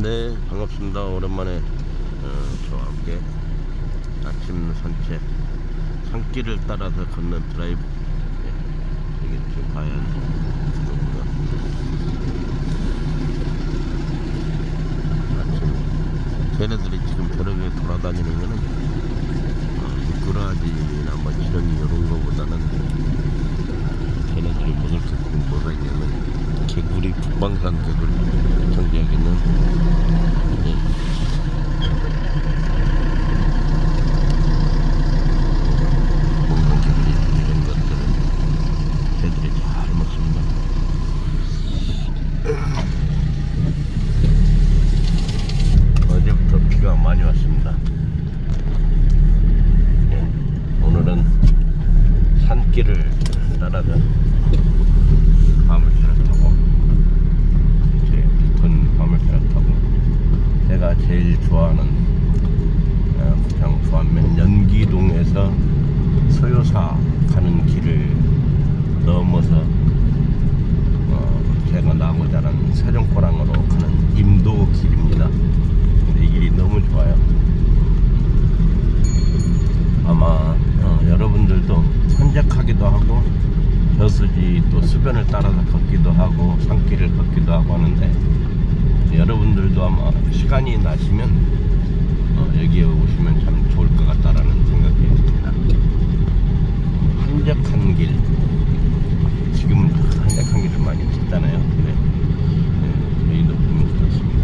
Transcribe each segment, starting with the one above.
네, 반갑습니다. 오랜만에 저와 함께 아침 산책, 산길을 따라서 걷는 드라이브. 이게 지금 봐야 하는 거고요. 아침 걔네들이 지금 벼락에 돌아다니는 거는 미꾸라지나 뭐 이런 거보다는 걔네들이 먹을 게 뭐가 있냐면 개구리, 북방산 개구리, 경지역에 있는 먹는 개구리, 이런 것들을 개들이 잘 먹습니다. 어제부터 비가 많이 왔습니다. 오늘은 산길을 따라서 화물차를 타고, 화물차를 타고 제가 제일 좋아하는 부평 부안면 연기동에서 소요사 가는 길을 넘어서 제가 나고 자란 세종포항으로 가는 임도길입니다. 근데 이 길이 너무 좋아요. 아마 여러분들도 산책하기도 하고 저수지 또 수변을 따라서 걷기도 하고 산길을 걷기도 하고 하는데, 여러분들도 아마 시간이 나시면 여기에 오시면 참 좋을 것 같다라는 생각이 듭니다. 한적한 길, 지금은 한적한 길을 많이 찾잖아요. 근데 저희도 보면 그렇습니다.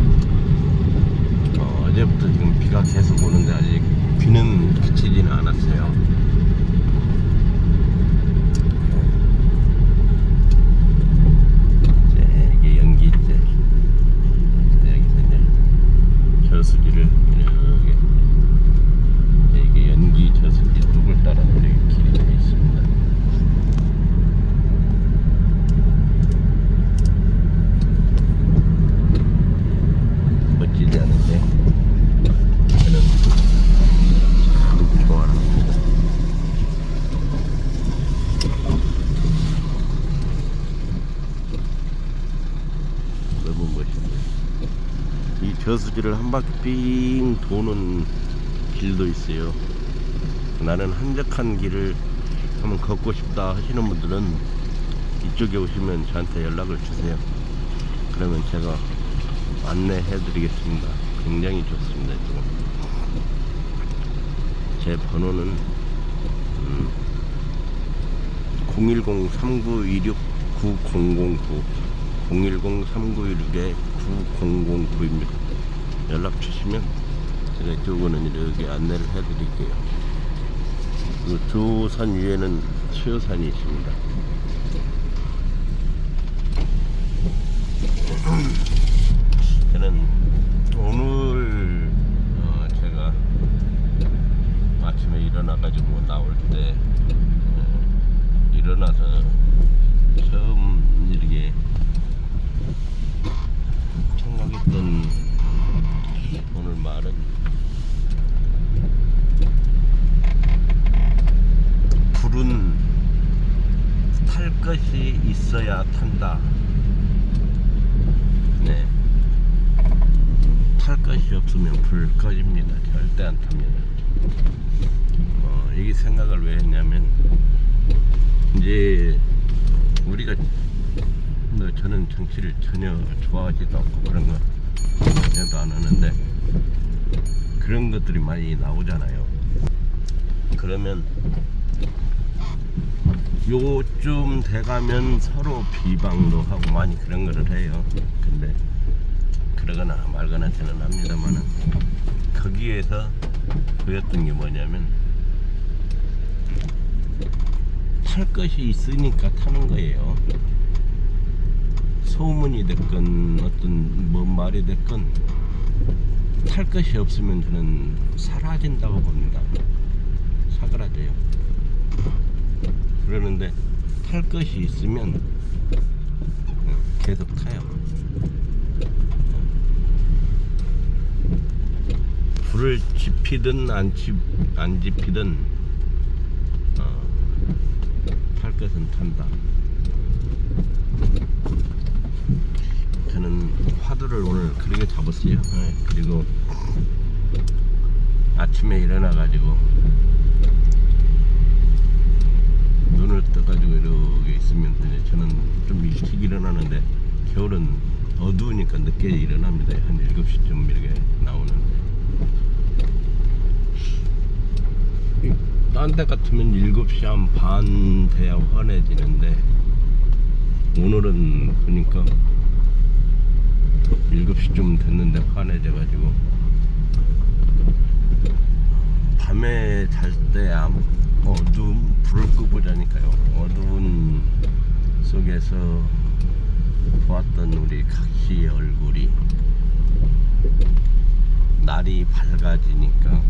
어제부터 지금 비가 계속 오는데 아직 비는 그치지는 않았어요. 이게 연기 이제 여기서 이제 저수지를 이게 연기 저수지 뚝을 따라 이렇게 길이 되어 있습니다. 멋지지 않은데 저는 참 좋아합니다. 너무 멋있네요. 이 저수지를 한 바퀴 삥 도는 길도 있어요. 나는 한적한 길을 한번 걷고 싶다 하시는 분들은 이쪽에 오시면 저한테 연락을 주세요. 그러면 제가 안내해 드리겠습니다. 굉장히 좋습니다. 지금 제 번호는 010-3926-9009 010-3926-9009입니다. 연락 주시면 제가 이쪽은 이렇게 안내를 해 드릴게요. 두 산 위에는 수요산이 있습니다. 저는 오늘 제가 아침에 일어나가지고 나올 때 일어나서 처음 이렇게 생각했던 오늘 말은 불은 탈 것이 있어야 탄다. 네, 탈 것이 없으면 불 꺼집니다. 절대 안 탑니다. 이 생각을 왜 했냐면, 이제 우리가 저는 정치를 전혀 좋아하지도 않고 그런 거 전혀도 안 하는데 그런 것들이 많이 나오잖아요. 그러면 요쯤 돼가면 서로 비방도 하고 많이 그런 거를 해요. 근데 그러거나 말거나 저는 합니다만은, 거기에서 보였던 게 뭐냐면, 탈 것이 있으니까 타는 거예요. 소문이 됐건 어떤 뭔 말이 됐건 탈 것이 없으면 저는 사라진다고 봅니다. 사그라져요. 그러는데 탈 것이 있으면 계속 타요. 불을 지피든 안 지피든 탈 것은 탄다. 저는 화두 하루를 오늘 그렇게 잡았어요. 네, 그리고 아침에 일어나가지고 눈을 떠가지고 이렇게 있으면 이제 저는 좀 일찍 일어나는데 겨울은 어두우니까 늦게 일어납니다. 한 7시쯤 이렇게 나오는데 딴 데 같으면 7시 한 반 돼야 환해지는데 오늘은 보니까 7시쯤 됐는데 환해져가지고 밤에 잘 때 어두운 불을 끄고 자니까요. 어두운 속에서 보았던 우리 각시의 얼굴이 날이 밝아지니까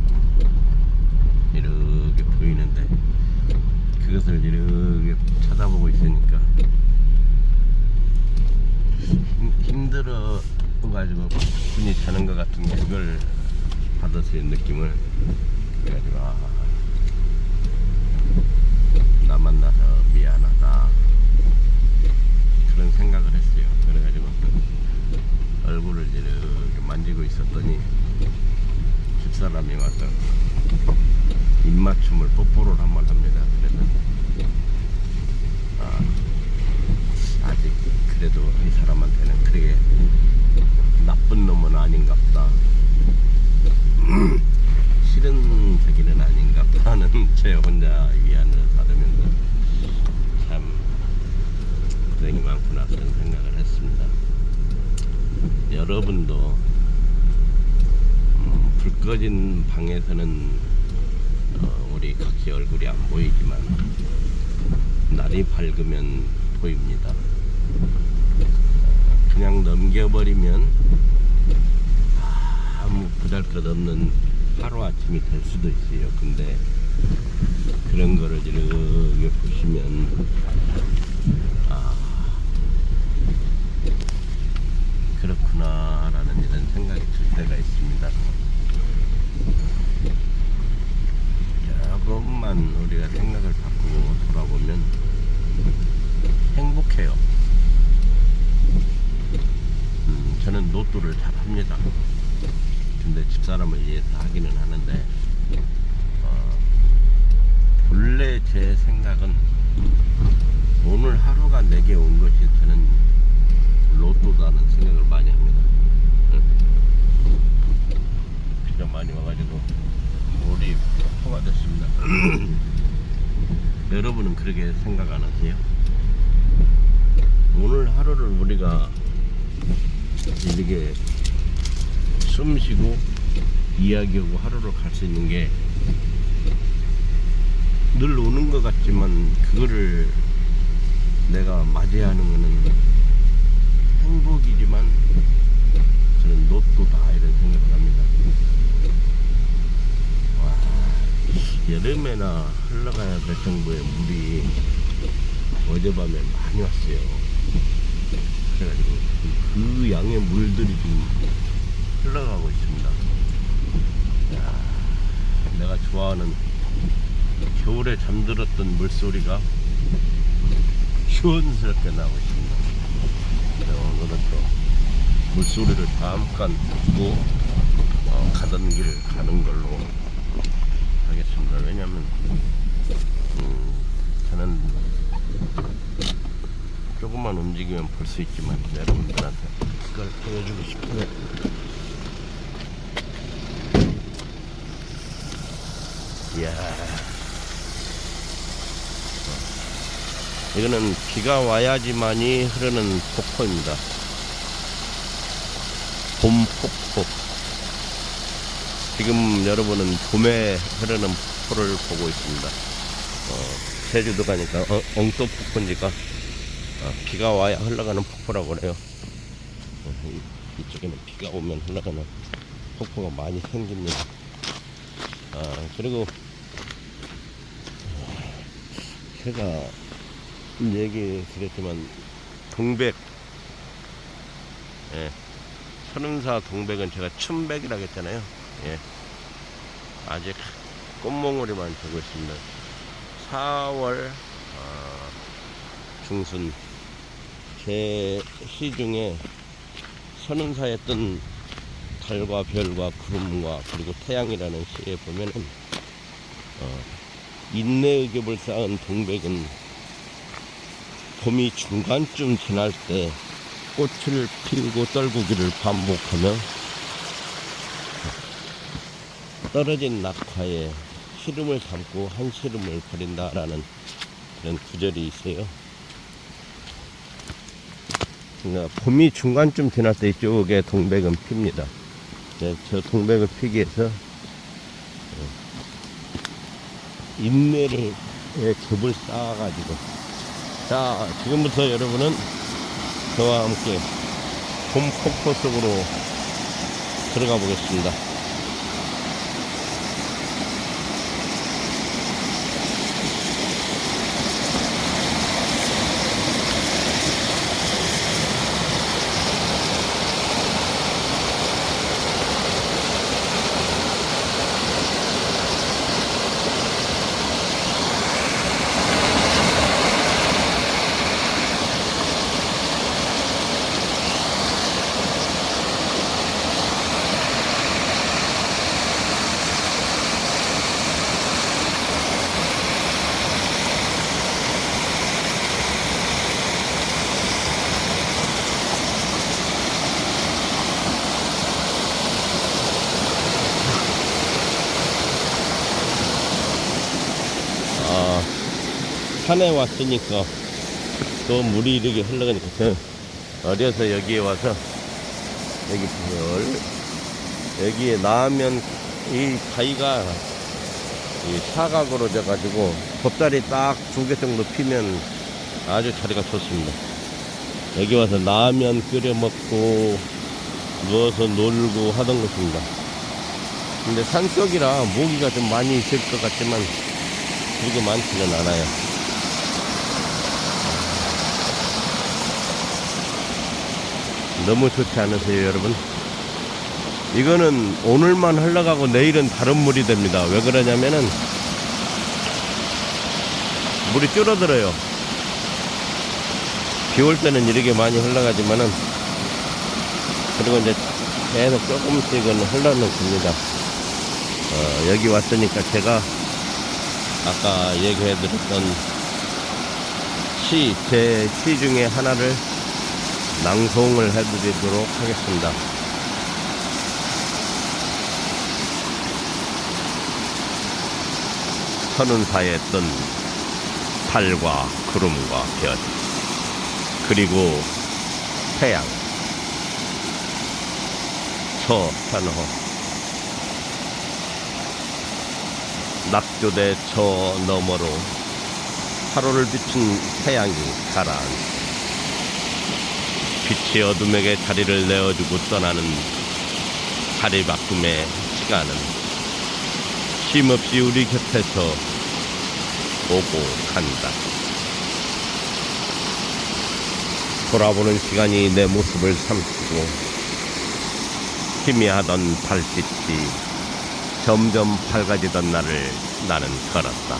이렇게 보이는데 그것을 이렇게 쳐다보고 있으니까 힘들어 가지고 분이 자는 것 같은 그걸 받았어요. 느낌을. 그래가지고 나 만나서 미안하다 그런 생각을 했어요. 그래가지고 얼굴을 이렇게 만지고 있었더니 집사람이 와서 입맞춤을 뽀뽀를 한번 합니다. 그래서 아직 그래도 이 사람한테는 그렇게 나쁜 놈은 아닌갑다. 싫은 자기는 아닌갑다 하는 제 혼자 위안을 받으면서 참 고생이 많구나 그런 생각을 했습니다. 여러분도 불 꺼진 방에서는 우리 각시 얼굴이 안 보이지만 날이 밝으면 보입니다. 그냥 넘겨버리면 아무 보잘것없는 하루아침이 될 수도 있어요. 근데 그런 거를 이렇게 보시면 그렇구나 라는 이런 생각이 들 때가 있습니다. 조금만 우리가 생각을 바꾸고 돌아보면 행복해요. 저는 로또를 잘 합니다. 근데 집사람을 위해서 하기는 하는데 본래 제 생각은 오늘 하루가 내게 온 것이 저는 로또다는 생각을 많이 합니다. 비가 많이 와가지고 물이 폭포가 됐습니다. 여러분은 그렇게 생각 안 하세요? 오늘 하루를 우리가 이렇게 숨 쉬고 이야기하고 하루를 갈 수 있는 게 늘 오는 것 같지만 그거를 내가 맞이하는 거는 행복이지만 저는 로또다 이런 생각을 합니다. 와, 여름에나 흘러가야 될 정도의 물이 어젯밤에 많이 왔어요. 그래가지고 그 양의 물들이 지금 흘러가고 있습니다. 야, 내가 좋아하는 겨울에 잠들었던 물소리가 시원스럽게 나오고 있습니다. 오늘은 또 물소리를 잠깐 듣고 가던 길을 가는 걸로 하겠습니다. 왜냐면 저는 조금만 움직이면 볼 수 있지만 여러분들한테 그걸 보여주고 싶어요. 이야, 이거는 비가 와야지만이 흐르는 폭포입니다. 봄 폭포. 지금 여러분은 봄에 흐르는 폭포를 보고 있습니다. 제주도 가니까 엉또 폭포니까 비가 와야 흘러가는 폭포라고 그래요. 이쪽에는 비가 오면 흘러가는 폭포가 많이 생깁니다. 그리고 제가 얘기 드렸지만 동백, 천은사 동백은 제가 춘백이라고 했잖아요. 아직 꽃몽오리만 되고 있습니다. 4월 중순 제 시 중에 천운사에 뜬 달과 별과 구름과 그리고 태양이라는 시에 보면은 인내의 겹을 쌓은 동백은 봄이 중간쯤 지날 때 꽃을 피우고 떨구기를 반복하며 떨어진 낙화에 시름을 담고 한 시름을 버린다라는 그런 구절이 있어요. 그러니까 봄이 중간쯤 지날 때 이쪽에 동백은 핍니다. 네, 저 동백을 피기 위해서 인내를 겹을 쌓아가지고, 자, 지금부터 여러분은 저와 함께 봄 폭포 속으로 들어가 보겠습니다. 산에 왔으니까 또 물이 이렇게 흘러가니까 어려서 여기에 와서 여기 여기에 나면 이 바위가 이 사각으로 돼 가지고 돛다리 딱 2개 정도 피면 아주 자리가 좋습니다. 여기 와서 라면 끓여 먹고 누워서 놀고 하던 것입니다. 근데 산속이라 모기가 좀 많이 있을 것 같지만 그렇게 많지는 않아요. 너무 좋지 않으세요, 여러분? 이거는 오늘만 흘러가고 내일은 다른 물이 됩니다. 왜 그러냐면은 물이 줄어들어요. 비 올 때는 이렇게 많이 흘러가지만은, 그리고 이제 계속 조금씩은 흘러놓습니다. 여기 왔으니까 제가 아까 얘기해드렸던 제 시 중에 하나를 낭송을 해드리도록 하겠습니다. 천운사에 뜬 달과 구름과 별, 그리고 태양, 서편호, 낙조대 저 너머로 하루를 비춘 태양이 가라앉, 빛이 어둠에게 자리를 내어주고 떠나는 자리바꿈의 시간은 쉼없이 우리 곁에서 오고 간다. 돌아보는 시간이 내 모습을 삼키고 희미하던 달빛이 점점 밝아지던 날을 나는 걸었다.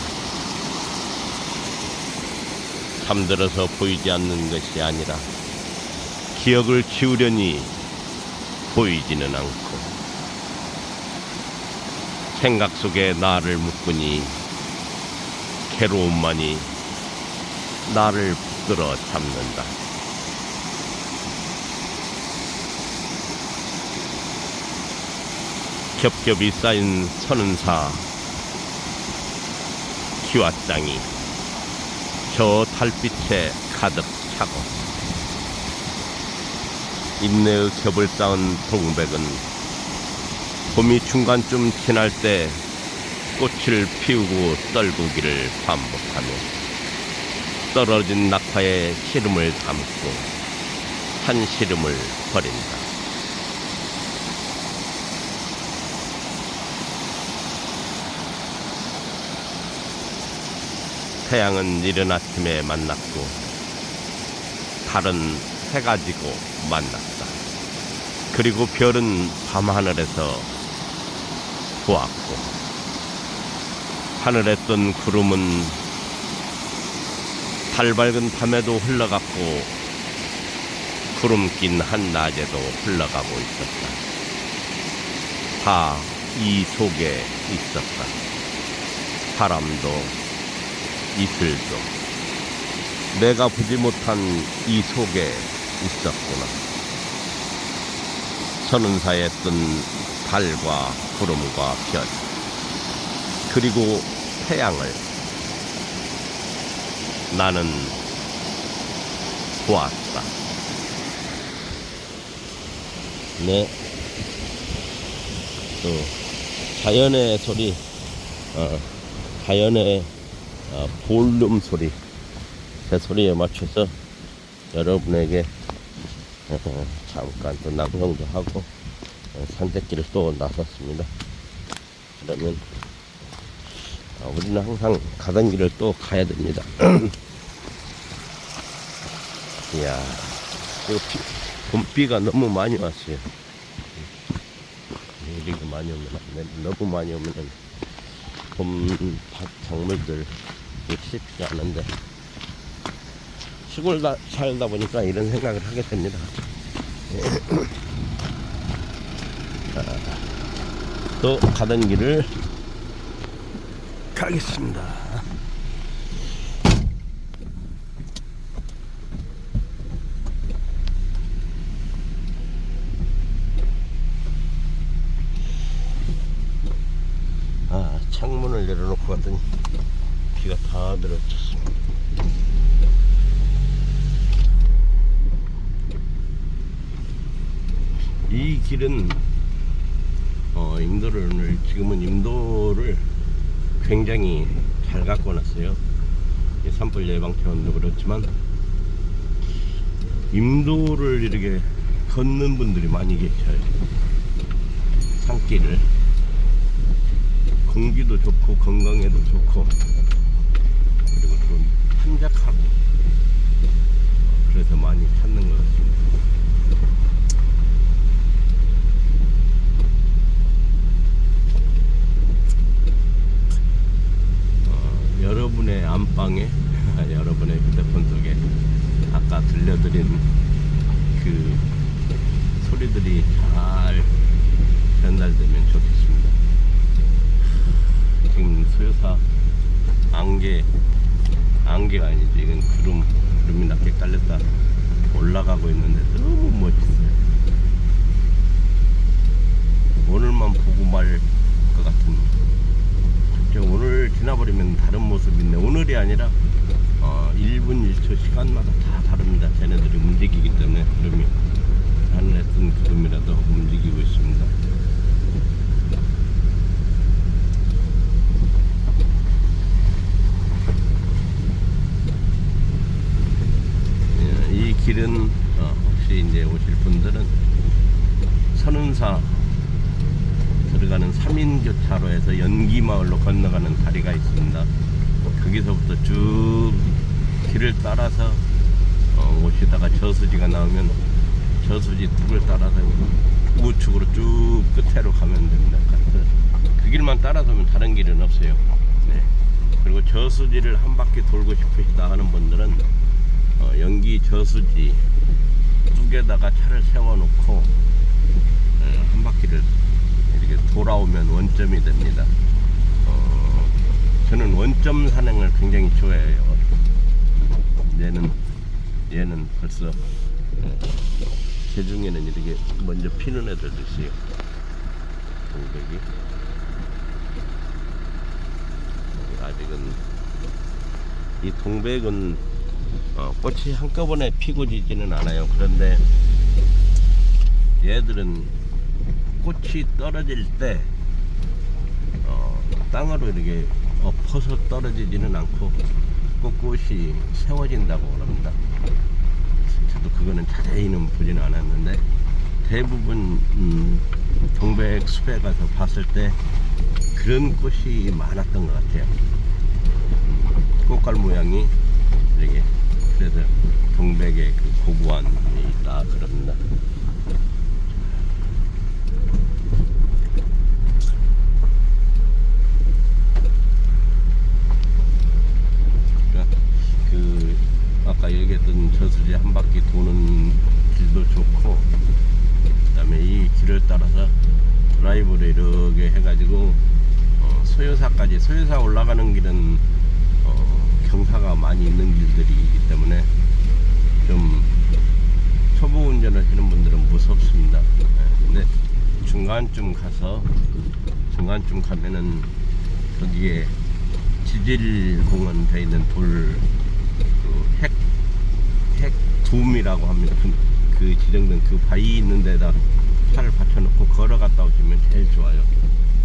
잠들어서 보이지 않는 것이 아니라 기억을 지우려니 보이지는 않고 생각 속에 나를 묶으니 괴로움만이 나를 붙들어 잡는다. 겹겹이 쌓인 천운사 기와장이 저 달빛에 가득 차고, 인내의 겹을 쌓은 동백은 봄이 중간쯤 지날 때 꽃을 피우고 떨구기를 반복하며 떨어진 낙화에 시름을 담고 한 시름을 버린다. 태양은 이른 아침에 만났고 달은 해가 지고 만났다. 그리고 별은 밤하늘에서 보았고, 하늘에 뜬 구름은 달 밝은 밤에도 흘러갔고 구름 낀 한낮에도 흘러가고 있었다. 다 이 속에 있었다. 바람도 이슬도 내가 보지 못한 이 속에 있었구나. 선운사에 뜬 달과 구름과 별 그리고 태양을 나는 보았다. 네, 또 자연의 소리, 자연의 볼륨 소리, 제 소리에 맞춰서 여러분에게 잠깐 또 낭송도 하고 산책길을 또 나섰습니다. 그러면 우리는 항상 가던 길을 또 가야 됩니다. 이야, 이거 봄비가 너무 많이 왔어요. 이렇게 많이 오면 안 돼. 너무 많이 오면 봄 작물들 쉽지 않은데 시골 살다 보니까 이런 생각을 하게 됩니다. 또 가던 길을 가겠습니다. 창문을 열어놓고 갔더니 비가 다 들어쳤습니다. 이 길은 임도를 오늘 지금은 임도를 굉장히 잘 갖고 놨어요. 산불 예방차원도 그렇지만 임도를 이렇게 걷는 분들이 많이 계셔요. 산길을 공기도 좋고 건강에도 좋고 그리고 또 한적하고 그래서 많이 찾는 것 같습니다. 여러분의 안방에 여러분의 휴대폰 속에 아까 들려드린 그 소리들이 잘 전달되면 좋겠습니다. 지금 수요사 안개가 아니지, 이건 구름이 낮게 깔렸다 올라가고 있는데 너무 멋있어요. 오늘만 보고 말 것 같은, 오늘 지나버리면 다른 모습인데 오늘이 아니라 1분 1초 시간마다 다 다릅니다. 쟤네들이 움직이기 때문에 구름이 하늘에 뜬 구름이라도 움직이고 있습니다. 이 길은 혹시 이제 오실 분들은 선운사 들어가는 3인교차로에서 연기마을로 건너가는 다리가 있습니다. 거기서부터 쭉 길을 따라서 오시다가 저수지가 나오면 저수지 뚝을 따라서 우측으로 쭉 끝으로 가면 됩니다. 그 길만 따라서면 다른 길은 없어요. 네. 그리고 저수지를 한 바퀴 돌고 싶으시다 하는 분들은 연기 저수지 뚝에다가 차를 세워놓고 한 바퀴를 이렇게 돌아오면 원점이 됩니다. 저는 원점 산행을 굉장히 좋아해요. 얘는 벌써 제 중에는 이렇게 먼저 피는 애들도 있어요. 동백이 아직은 이 동백은 꽃이 한꺼번에 피고 지지는 않아요. 그런데 얘들은 꽃이 떨어질 때 땅으로 이렇게 엎어서 떨어지지는 않고 꽃꽃이 세워진다고 합니다. 저도 그거는 자세히는 보지는 않았는데 대부분 동백 숲에 가서 봤을 때 그런 꽃이 많았던 것 같아요. 꽃갈 모양이 이렇게, 그래서 동백의 그 고고함이 있다 그럽니다. 아까 얘기했던 저수지 한 바퀴 도는 길도 드라이브를 이렇게 해가지고 소요사까지, 소요사 올라가는 길은 경사가 많이 있는 길들이 있기 때문에 좀 초보 운전을 하시는 분들은 무섭습니다. 근데 중간쯤 가면은 거기에 지질공원 돼 있는 핵둠이라고 합니다. 그 지정된 그 바위 있는 데다 차를 받쳐놓고 걸어갔다 오시면 제일 좋아요.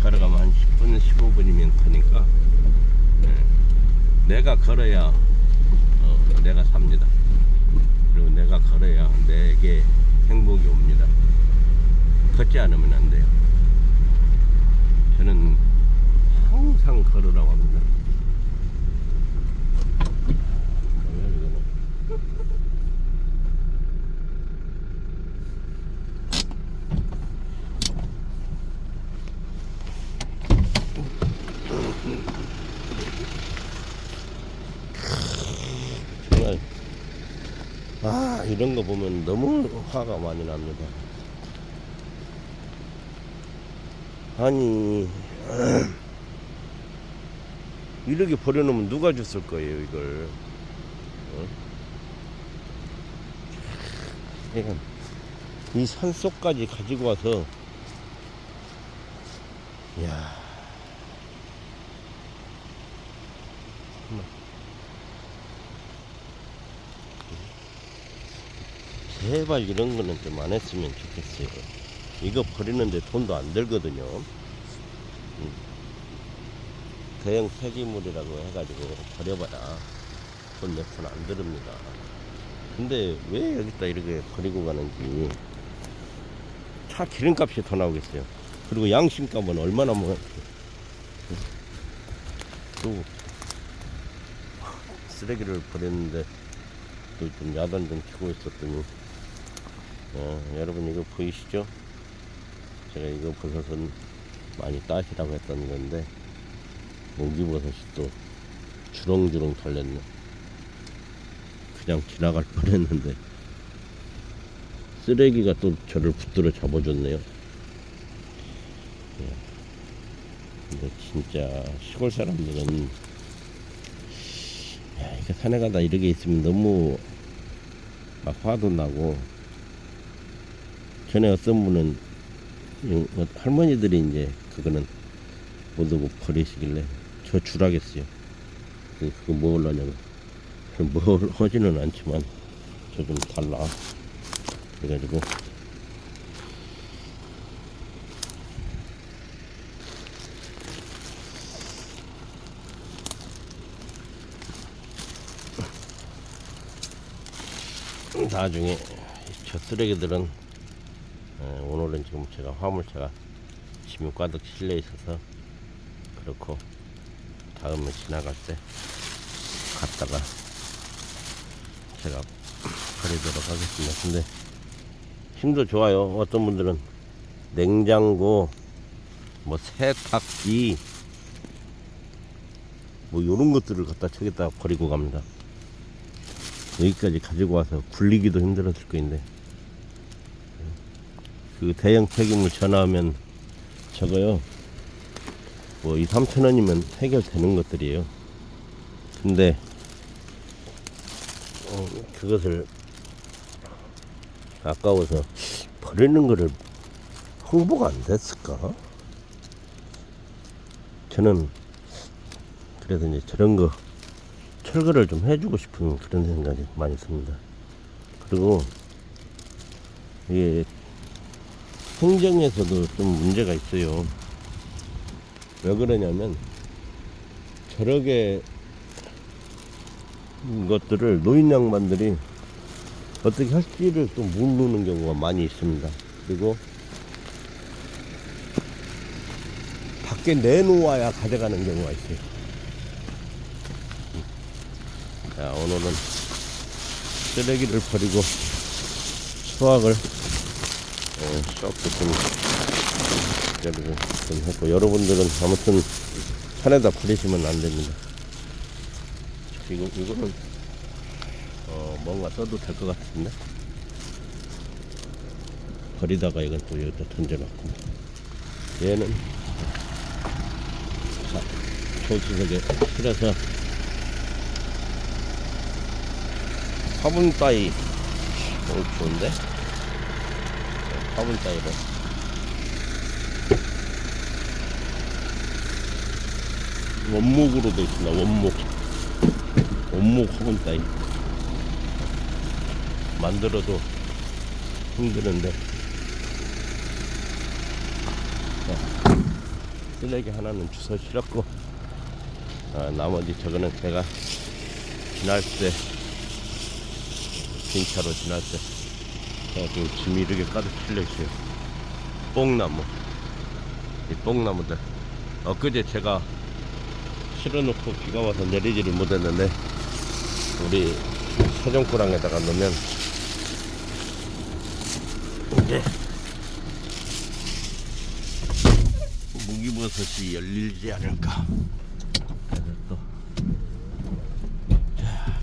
걸어가면 한 10분 15분이면 가니까 내가 걸어야 내가 삽니다. 그리고 내가 걸어야 내게 행복이 옵니다. 걷지 않으면 안 돼요. 저는 항상 걸으라고 합니다. 정말 이런 거 보면 너무 화가 많이 납니다. 아니 이렇게 버려놓으면 누가 줬을 거예요 이걸. 이 산속까지 가지고 와서, 이야, 제발 이런 거는 좀 안 했으면 좋겠어요. 이거 버리는데 돈도 안 들거든요. 대형 폐기물이라고 해가지고 버려봐야 돈 몇 푼 안 들습니다. 근데 왜 여기다 이렇게 버리고 가는지. 차 기름값이 더 나오겠어요. 그리고 양심값은 얼마나 또 쓰레기를 버렸는데 또 좀 야단 좀 치고 있었더니 여러분 이거 보이시죠? 제가 이거 버섯은 많이 따시라고 했던 건데 목이버섯이 또 주렁주렁 달렸네. 그냥 지나갈 뻔했는데 쓰레기가 또 저를 붙들어 잡아줬네요. 근데 진짜 시골 사람들은 이렇게 산에 가다 이렇게 있으면 너무 막 화도 나고. 전에 어떤 분은 할머니들이 이제 그거는 못 오고 버리시길래 저 주라겠어요. 그거 먹으려냐고. 뭘 하지는 않지만 저 좀 달라 그래가지고 나중에 저 쓰레기들은 오늘은 지금 제가 화물차가 짐이 가득 실려 있어서 그렇고 다음에 지나갈 때 갔다가 제가 버리도록 하겠습니다. 근데 힘도 좋아요. 어떤 분들은 냉장고, 뭐 세탁기, 뭐 요런 것들을 갖다 저기다가 버리고 갑니다. 여기까지 가지고 와서 굴리기도 힘들었을 거인데 그 대형 폐기물 전화하면 저거요 뭐 2~3천원이면 해결되는 것들이에요. 근데 그것을 아까워서 버리는 거를 홍보가 안 됐을까? 저는 그래서 이제 저런 거 철거를 좀 해주고 싶은 그런 생각이 많이 듭니다. 그리고 이게 행정에서도 좀 문제가 있어요. 왜 그러냐면 저렇게 것들을 노인 양반들이 어떻게 할지를 또 모르는 경우가 많이 있습니다. 그리고 밖에 내놓아야 가져가는 경우가 있어요. 자, 오늘은 쓰레기를 버리고 수확을 좀 했고, 여러분들은 아무튼 산에다 버리시면 안 됩니다. 이거는 뭔가 써도 될 것 같은데 버리다가 이건 또 여기다 던져놨고 얘는 자, 조수석에 실어서 화분 따위 좋은데? 화분 따위로 원목으로 되어 있습니다. 원목 화분 따위 만들어도 힘드는데 쓰레기 하나는 주워 실었고 나머지 저거는 제가 지날 때 긴 차로 지날 때 지금 짐이 이렇게 가득 실려 있어요. 뽕나무, 이 뽕나무들 엊그제 제가 실어놓고 비가 와서 내리지를 못했는데 우리 세종꾸랑에다가 놓으면 이제 무기버섯이 열리지 않을까. 그래서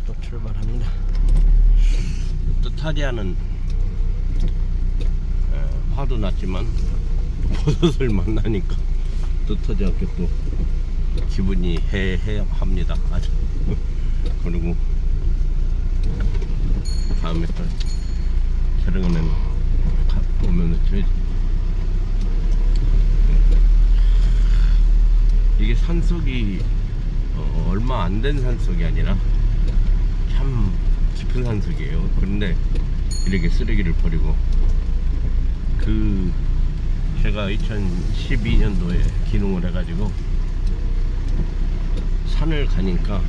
또 출발합니다. 뜻하지 않은 화도 났지만 버섯을 만나니까 뜻하지 않게 또 기분이 해합니다. 아주. 그리고 다음에 또 촬영은 오면 저희 이게 산속이 얼마 안 된 산속이 아니라 참 깊은 산속이에요. 그런데 이렇게 쓰레기를 버리고 제가 2012년도에 기농을 해가지고 산을 가니까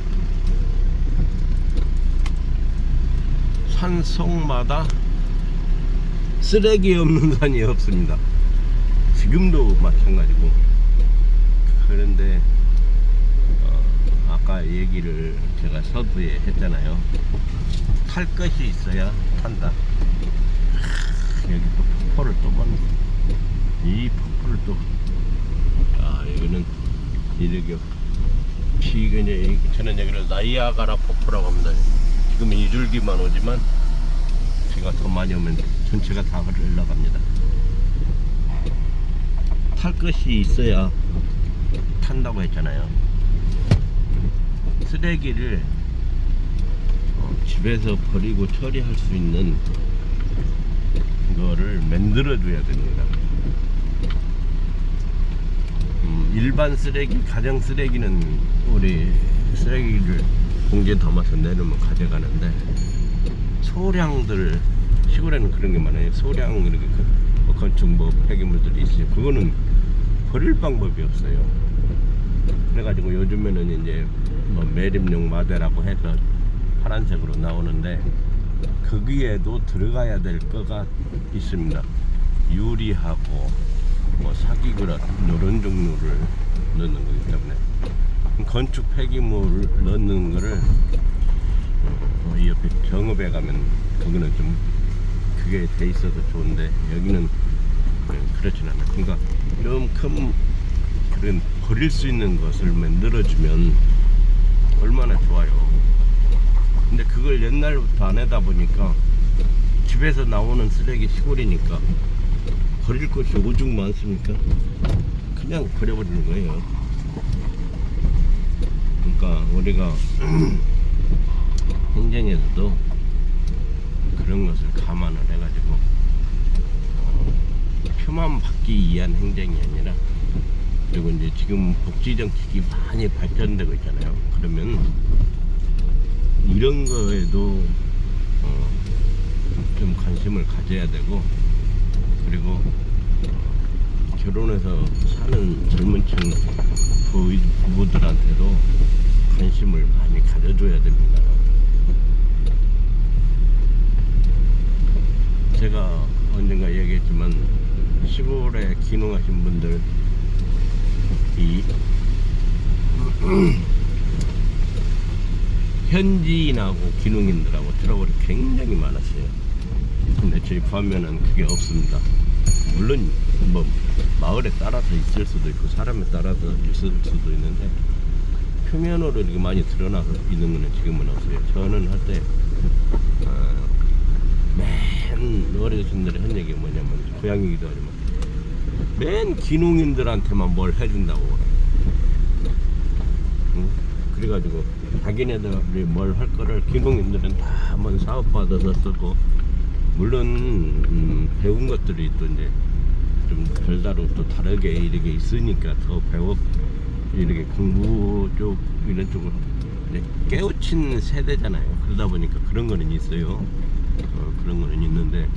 산속마다 쓰레기 없는 산이 없습니다. 지금도 마찬가지고. 그런데 아까 얘기를 제가 서두에 했잖아요. 탈 것이 있어야 탄다. 여기 또 폭포를 또 봤네. 이 폭포를 또 여기는 이렇게 저는 여기를 나이아가라 폭포라고 합니다. 지금 이 줄기만 오지만 비가 더 많이 오면 전체가 다 흘러갑니다. 탈 것이 있어야 탄다고 했잖아요. 쓰레기를 집에서 버리고 처리할 수 있는 거를 만들어 줘야 됩니다. 일반 쓰레기, 가정 쓰레기는 우리 쓰레기를 봉지에 담아서 내놓으면 가져가는데 소량들, 시골에는 그런 게 많아요. 소량 이렇게 건축 폐기물들이 있어요. 그거는 버릴 방법이 없어요. 그래가지고 요즘에는 이제 매립용 마대라고 해서 파란색으로 나오는데 거기에도 들어가야 될 거가 있습니다. 유리하고 사기그릇 이런 종류를 넣는 거기 때문에 건축 폐기물을 넣는 거를 이 옆에 정읍에 가면 거기는 좀 그게 돼 있어도 좋은데 여기는 그렇진 않아요. 그러니까 좀 큰 그런 버릴 수 있는 것을 만들어주면 얼마나 좋아요. 근데 그걸 옛날부터 안 하다 보니까 집에서 나오는 쓰레기 시골이니까 버릴 것이 오죽 많습니까? 그냥 버려버리는 거예요. 그러니까 우리가 행정에서도 그런 것을 감안을 해가지고 표만 받기 위한 행정이 아니라, 그리고 이제 지금 복지정책이 많이 발전되고 있잖아요. 그러면 이런 거에도 좀 관심을 가져야 되고, 그리고 결혼해서 사는 젊은 층 부부들한테도 관심을 많이 가져줘야 됩니다. 제가 언젠가 얘기했지만 시골에 귀농하신 분들 현지인하고 귀농인들하고 트러블이 굉장히 많았어요. 근데 저희 보면은 그게 없습니다. 물론 마을에 따라서 있을 수도 있고 사람에 따라서 있을 수도 있는데 표면으로 이렇게 많이 드러나서 있는 거는 지금은 없어요. 저는 할 때 맨 어르신들이 한 얘기가 뭐냐면, 고향이기도 하지만 맨 기농인들한테만 뭘 해준다고 그래. 응? 그래가지고 자기네들이 뭘 할 거를 기농인들은 다 한번 사업 받아서 쓰고, 물론 배운 것들이 또 이제 좀 별다르고 또 다르게 이렇게 있으니까 더 배워, 이렇게 공부 쪽 이런 쪽으로 깨우친 세대잖아요. 그러다 보니까 그런 거는 있어요. 그런 거는 있는데,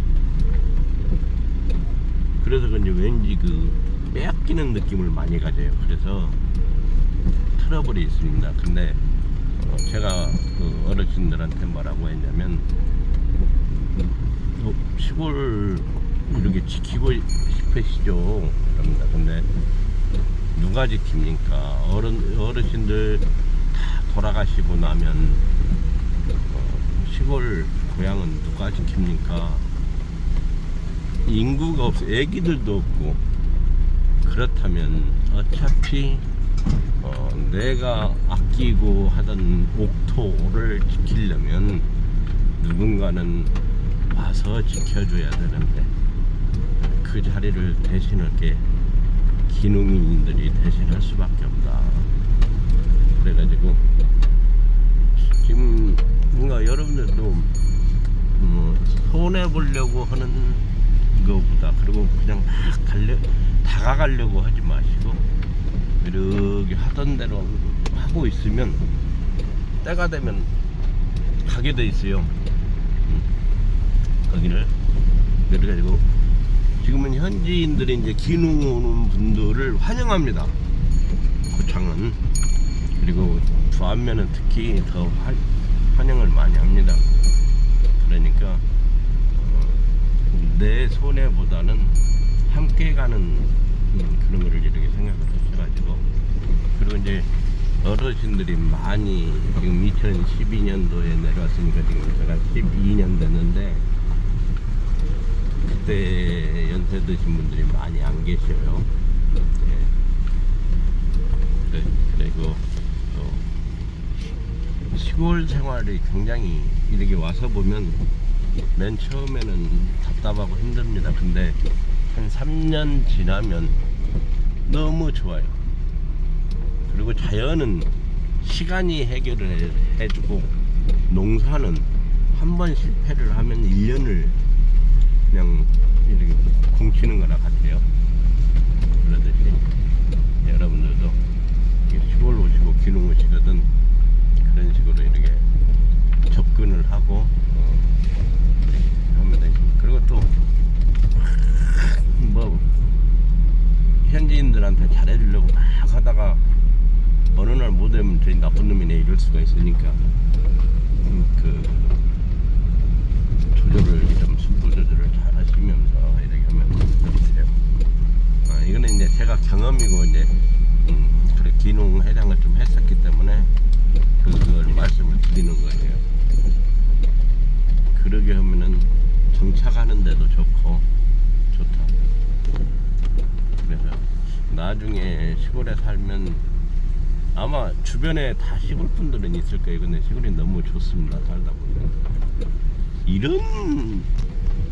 그래서 그런지 왠지 그 빼앗기는 느낌을 많이 가져요. 그래서 트러블이 있습니다. 근데 제가 그 어르신들한테 뭐라고 했냐면, 시골 이렇게 지키고 싶으시죠? 그럽니다. 근데 누가 지킵니까? 어르신들 다 돌아가시고 나면 시골 고향은 누가 지킵니까? 인구가 없어, 애기들도 없고. 그렇다면 어차피 내가 아끼고 하던 옥토를 지키려면 누군가는 와서 지켜줘야 되는데, 그 자리를 대신할게 기농인들이 대신할 수밖에 없다. 그래가지고 지금 뭔가 여러분들도 손해 보려고 하는 것보다, 그리고 그냥 막 다가가려고 하지 마시고 이렇게 하던 대로 하고 있으면 때가 되면 가게 돼 있어요. 거기를. 그래가지고 지금은 현지인들이 이제 기농 오는 분들을 환영합니다. 고창은. 그리고 부안면은 특히 더 환영을 많이 합니다. 그러니까 내 손해보다는 함께 가는 그런 거를 이렇게 생각을 하셔가지고, 그리고 이제 어르신들이 많이 지금 2012년도에 내려왔으니까 지금 제가 12년 됐는데, 그때 연세 드신 분들이 많이 안 계셔요. 네. 그리고 시골 생활이 굉장히 이렇게 와서 보면 맨 처음에는 답답하고 힘듭니다. 근데 한 3년 지나면 너무 좋아요. 그리고 자연은 시간이 해결을 해주고, 농사는 한 번 실패를 하면 1년을 그냥 이렇게 공치는 거나 같아요. 그러듯이 여러분들도 시골 오시고 기농 오시거든 그런 식으로 이렇게 접근을 하고 하면 되겠습니다. 그리고 또 뭐 현지인들한테 잘해주려고 막 하다가 어느 날 못하면 저희 나쁜 놈이네 이럴 수가 있으니까 그 조절을 좀 순도 조절을 잘 하시면서 이렇게 하면 돼요. 이거는 이제 제가 경험이고 이제 그래 기농 해장을 좀 했었기 때문에 그걸 말씀을 드리는 거예요. 그러게 하면은 정착하는 데도 좋고 좋다. 그래서 나중에 시골에 살면 아마 주변에 다 시골 분들은 있을 거예요. 근데 시골이 너무 좋습니다. 살다 보면 이런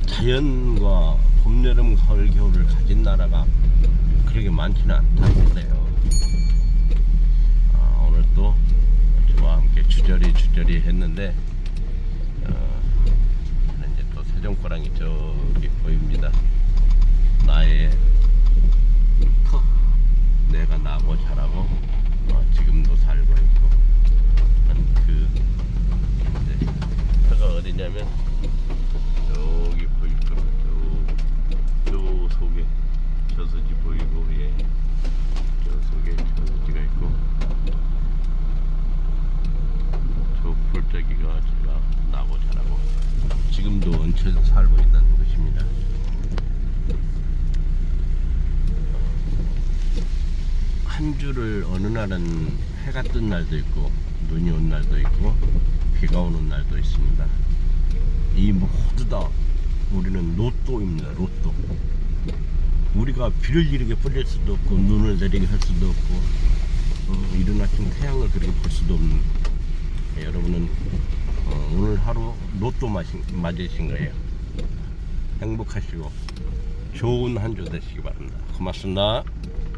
자연과 봄, 여름, 가을, 겨울을 가진 나라가 그렇게 많지는 않다는데요. 오늘 또 저와 함께 주저리 했는데 이제 또 세종고랑이 저기 보입니다. 나의 터, 내가 나고 자라고 지금도 살고 있고, 그 이제 터가 어디냐면 여기 보일 겁니다. 요 속에 저수지 보이고, 저 속에 저수지가 있고, 저 풀떼기가 제가 나고 자라고 지금도 얹혀서 살고 있는 곳입니다. 한 주를 어느 날은 해가 뜬 날도 있고 눈이 온 날도 있고 비가 오는 날도 있습니다. 이 모두 다 우리는 로또입니다. 로또. 우리가 비를 이렇게 뿌릴 수도 없고 눈을 내리게 할 수도 없고 이른 아침 태양을 그렇게 볼 수도 없는, 여러분은 오늘 하루 로또 맞으신 거예요. 행복하시고 좋은 한 주 되시기 바랍니다. 고맙습니다.